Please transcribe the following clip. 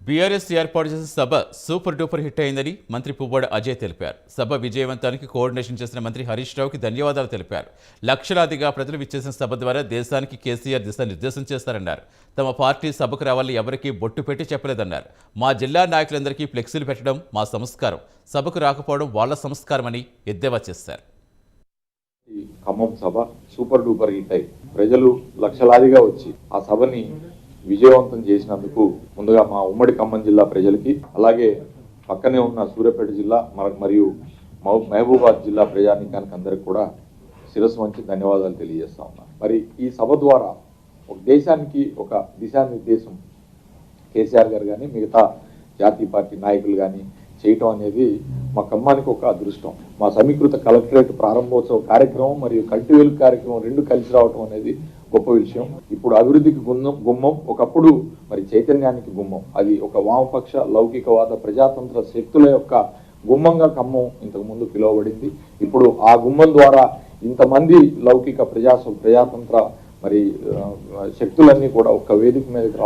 BRS ఏర్పాటు చేసిన సభ super duper hit అయిందని మంత్రి పువ్వాడ అజయ్ తెలిపారు. సభ విజయవంతానికి కోఆర్డినేషన్ చేసిన మంత్రి హరీష్ రావుకి ధన్యవాదాలు తెలిపారు. లక్షలాదిగా ప్రజలు విచ్చేసిన సభ ద్వారా దేశానికి కేసీఆర్ దిశానిర్దేశం చేస్తారన్నారు. తమ పార్టీ సభకు రావాలని ఎవరికీ బొట్టు పెట్టి చెప్పలేదన్నారు. మా జిల్లా నాయకులందరికీ ఫ్లెక్సీలు పెట్టడం మా సంస్కారం, సభకు రాకపోవడం వాళ్ళ సంస్కారమని ఎద్దేవా చేశారు. ఖమ్మం సభ సూపర్ డూపర్ హిట్ అయి ప్రజలు లక్షలాదిగా వచ్చి ఆ సభని విజయవంతం చేసినందుకు ముందుగా మా ఉమ్మడి ఖమ్మం జిల్లా ప్రజలకి, అలాగే పక్కనే ఉన్న సూర్యాపేట జిల్లా మరియు మహబూబాద్ జిల్లా ప్రజానీకానికి అందరికి కూడా శిరస్సు వంచి ధన్యవాదాలు తెలియజేస్తా ఉన్నాను. మరి ఈ సభ ద్వారా ఒక దేశానికి ఒక దిశానిర్దేశం కేసీఆర్ గారు కానీ మిగతా జాతీయ పార్టీ నాయకులు కానీ చేయటం అనేది మా ఖమ్మానికి ఒక అదృష్టం. మా సమీకృత కలెక్టరేట్ ప్రారంభోత్సవ కార్యక్రమం మరియు కల్టివేల్ కార్యక్రమం రెండు కలిసి రావటం అనేది గొప్ప విషయం. ఇప్పుడు అభివృద్ధికి గుమ్మం, ఒకప్పుడు మరి చైతన్యానికి గుమ్మం. అది ఒక వామపక్ష లౌకికవాద ప్రజాతంత్ర శక్తుల యొక్క గుమ్మంగా ఖమ్మం ఇంతకు ముందు పిలువబడింది. ఇప్పుడు ఆ గుమ్మం ద్వారా ఇంతమంది లౌకిక ప్రజాతంత్ర మరి శక్తులన్నీ కూడా ఒక వేదిక మీదకి రావడం